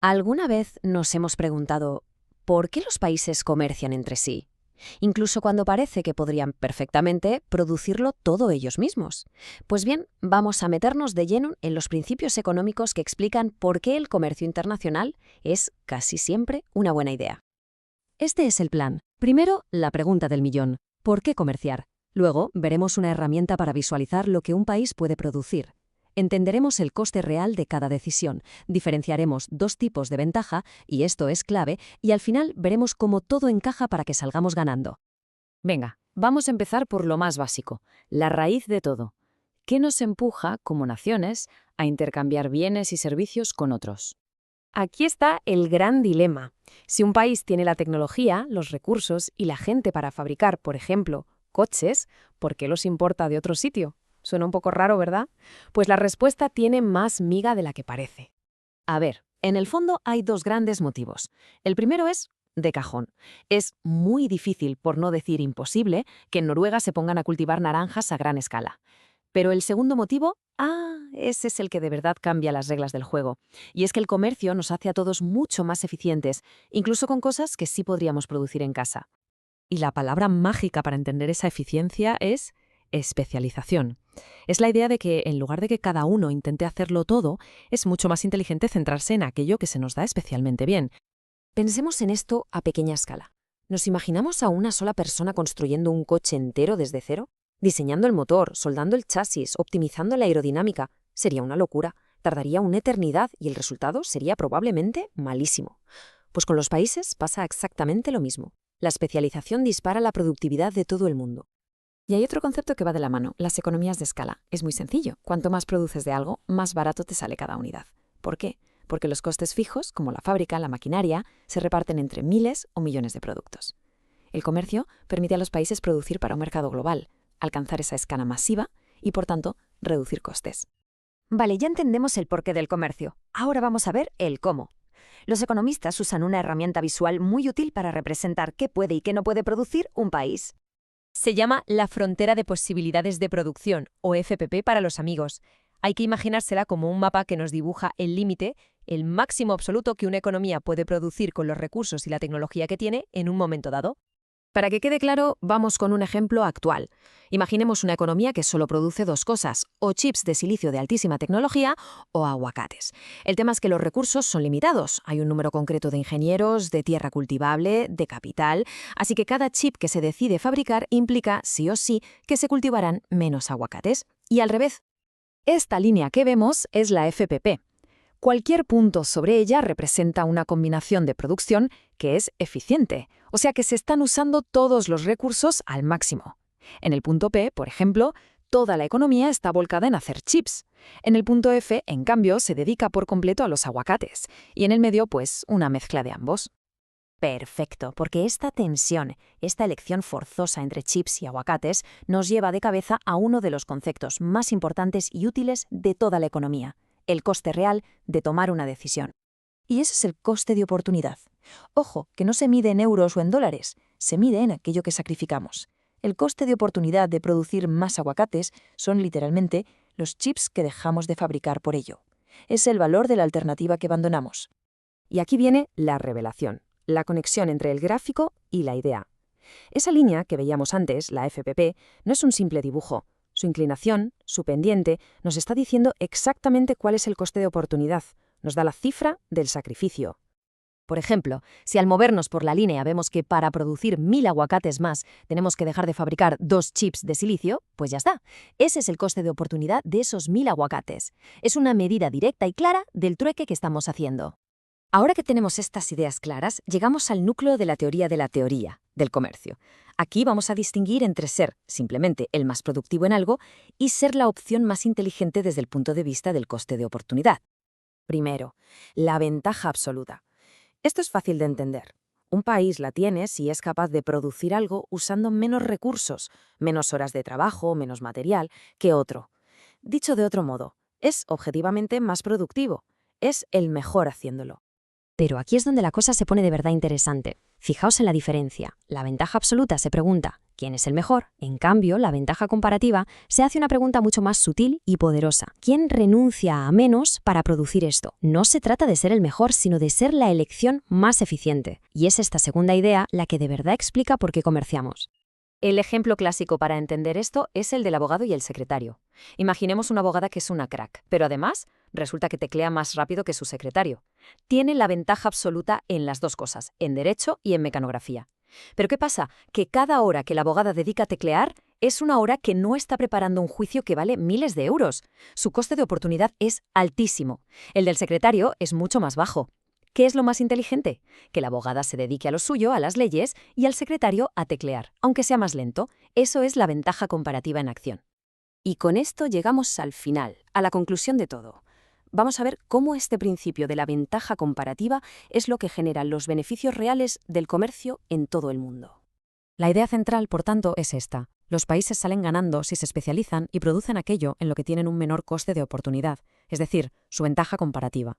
¿Alguna vez nos hemos preguntado por qué los países comercian entre sí? Incluso cuando parece que podrían perfectamente producirlo todo ellos mismos. Pues bien, vamos a meternos de lleno en los principios económicos que explican por qué el comercio internacional es casi siempre una buena idea. Este es el plan. Primero, la pregunta del millón. ¿Por qué comerciar? Luego, veremos una herramienta para visualizar lo que un país puede producir. Entenderemos el coste real de cada decisión, diferenciaremos dos tipos de ventaja, y esto es clave, y al final veremos cómo todo encaja para que salgamos ganando. Venga, vamos a empezar por lo más básico, la raíz de todo. ¿Qué nos empuja, como naciones, a intercambiar bienes y servicios con otros? Aquí está el gran dilema. Si un país tiene la tecnología, los recursos y la gente para fabricar, por ejemplo, coches, ¿por qué los importa de otro sitio? Suena un poco raro, ¿verdad? Pues la respuesta tiene más miga de la que parece. A ver, en el fondo hay dos grandes motivos. El primero es de cajón. Es muy difícil, por no decir imposible, que en Noruega se pongan a cultivar naranjas a gran escala. Pero el segundo motivo, ese es el que de verdad cambia las reglas del juego. Y es que el comercio nos hace a todos mucho más eficientes, incluso con cosas que sí podríamos producir en casa. Y la palabra mágica para entender esa eficiencia es especialización. Es la idea de que, en lugar de que cada uno intente hacerlo todo, es mucho más inteligente centrarse en aquello que se nos da especialmente bien. Pensemos en esto a pequeña escala. ¿Nos imaginamos a una sola persona construyendo un coche entero desde cero? Diseñando el motor, soldando el chasis, optimizando la aerodinámica. Sería una locura. Tardaría una eternidad y el resultado sería probablemente malísimo. Pues con los países pasa exactamente lo mismo. La especialización dispara la productividad de todo el mundo. Y hay otro concepto que va de la mano, las economías de escala. Es muy sencillo. Cuanto más produces de algo, más barato te sale cada unidad. ¿Por qué? Porque los costes fijos, como la fábrica, la maquinaria, se reparten entre miles o millones de productos. El comercio permite a los países producir para un mercado global, alcanzar esa escala masiva y, por tanto, reducir costes. Vale, ya entendemos el porqué del comercio. Ahora vamos a ver el cómo. Los economistas usan una herramienta visual muy útil para representar qué puede y qué no puede producir un país. Se llama la frontera de posibilidades de producción, o FPP para los amigos. Hay que imaginársela como un mapa que nos dibuja el límite, el máximo absoluto que una economía puede producir con los recursos y la tecnología que tiene en un momento dado. Para que quede claro, vamos con un ejemplo actual. Imaginemos una economía que solo produce dos cosas, o chips de silicio de altísima tecnología o aguacates. El tema es que los recursos son limitados. Hay un número concreto de ingenieros, de tierra cultivable, de capital, así que cada chip que se decide fabricar implica, sí o sí, que se cultivarán menos aguacates. Y al revés. Esta línea que vemos es la FPP. Cualquier punto sobre ella representa una combinación de producción que es eficiente, o sea que se están usando todos los recursos al máximo. En el punto P, por ejemplo, toda la economía está volcada en hacer chips. En el punto F, en cambio, se dedica por completo a los aguacates, y en el medio, pues, una mezcla de ambos. Perfecto, porque esta tensión, esta elección forzosa entre chips y aguacates, nos lleva de cabeza a uno de los conceptos más importantes y útiles de toda la economía: el coste real de tomar una decisión. Y ese es el coste de oportunidad. Ojo, que no se mide en euros o en dólares, se mide en aquello que sacrificamos. El coste de oportunidad de producir más aguacates son literalmente los chips que dejamos de fabricar por ello. Es el valor de la alternativa que abandonamos. Y aquí viene la revelación, la conexión entre el gráfico y la idea. Esa línea que veíamos antes, la FPP, no es un simple dibujo. Su inclinación, su pendiente, nos está diciendo exactamente cuál es el coste de oportunidad. Nos da la cifra del sacrificio. Por ejemplo, si al movernos por la línea vemos que para producir 1000 aguacates más tenemos que dejar de fabricar 2 chips de silicio, pues ya está. Ese es el coste de oportunidad de esos 1000 aguacates. Es una medida directa y clara del trueque que estamos haciendo. Ahora que tenemos estas ideas claras, llegamos al núcleo de la teoría, del comercio. Aquí vamos a distinguir entre ser simplemente el más productivo en algo y ser la opción más inteligente desde el punto de vista del coste de oportunidad. Primero, la ventaja absoluta. Esto es fácil de entender. Un país la tiene si es capaz de producir algo usando menos recursos, menos horas de trabajo, menos material, que otro. Dicho de otro modo, es objetivamente más productivo. Es el mejor haciéndolo. Pero aquí es donde la cosa se pone de verdad interesante. Fijaos en la diferencia. La ventaja absoluta se pregunta ¿quién es el mejor? En cambio, la ventaja comparativa se hace una pregunta mucho más sutil y poderosa. ¿Quién renuncia a menos para producir esto? No se trata de ser el mejor, sino de ser la elección más eficiente. Y es esta segunda idea la que de verdad explica por qué comerciamos. El ejemplo clásico para entender esto es el del abogado y el secretario. Imaginemos una abogada que es una crack, pero además resulta que teclea más rápido que su secretario. Tiene la ventaja absoluta en las dos cosas, en derecho y en mecanografía. Pero ¿qué pasa? Que cada hora que la abogada dedica a teclear es una hora que no está preparando un juicio que vale miles de euros. Su coste de oportunidad es altísimo. El del secretario es mucho más bajo. ¿Qué es lo más inteligente? Que la abogada se dedique a lo suyo, a las leyes, y al secretario a teclear, aunque sea más lento. Eso es la ventaja comparativa en acción. Y con esto llegamos al final, a la conclusión de todo. Vamos a ver cómo este principio de la ventaja comparativa es lo que genera los beneficios reales del comercio en todo el mundo. La idea central, por tanto, es esta. Los países salen ganando si se especializan y producen aquello en lo que tienen un menor coste de oportunidad, es decir, su ventaja comparativa.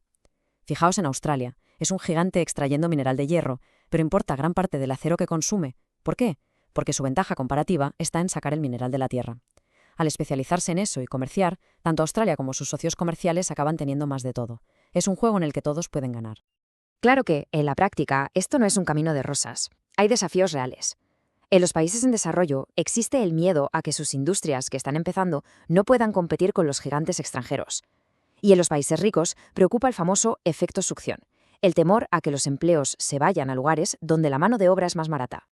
Fijaos en Australia. Es un gigante extrayendo mineral de hierro, pero importa gran parte del acero que consume. ¿Por qué? Porque su ventaja comparativa está en sacar el mineral de la tierra. Al especializarse en eso y comerciar, tanto Australia como sus socios comerciales acaban teniendo más de todo. Es un juego en el que todos pueden ganar. Claro que, en la práctica, esto no es un camino de rosas. Hay desafíos reales. En los países en desarrollo existe el miedo a que sus industrias que están empezando no puedan competir con los gigantes extranjeros. Y en los países ricos preocupa el famoso efecto succión, el temor a que los empleos se vayan a lugares donde la mano de obra es más barata.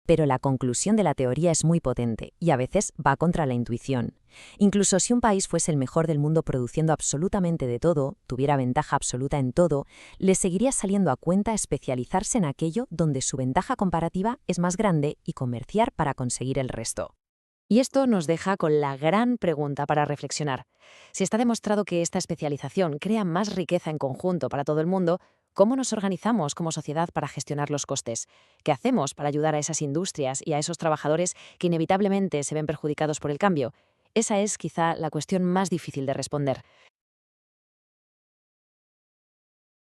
Pero la conclusión de la teoría es muy potente y a veces va contra la intuición. Incluso si un país fuese el mejor del mundo produciendo absolutamente de todo, tuviera ventaja absoluta en todo, le seguiría saliendo a cuenta especializarse en aquello donde su ventaja comparativa es más grande y comerciar para conseguir el resto. Y esto nos deja con la gran pregunta para reflexionar. Si está demostrado que esta especialización crea más riqueza en conjunto para todo el mundo, ¿cómo nos organizamos como sociedad para gestionar los costes? ¿Qué hacemos para ayudar a esas industrias y a esos trabajadores que inevitablemente se ven perjudicados por el cambio? Esa es quizá la cuestión más difícil de responder.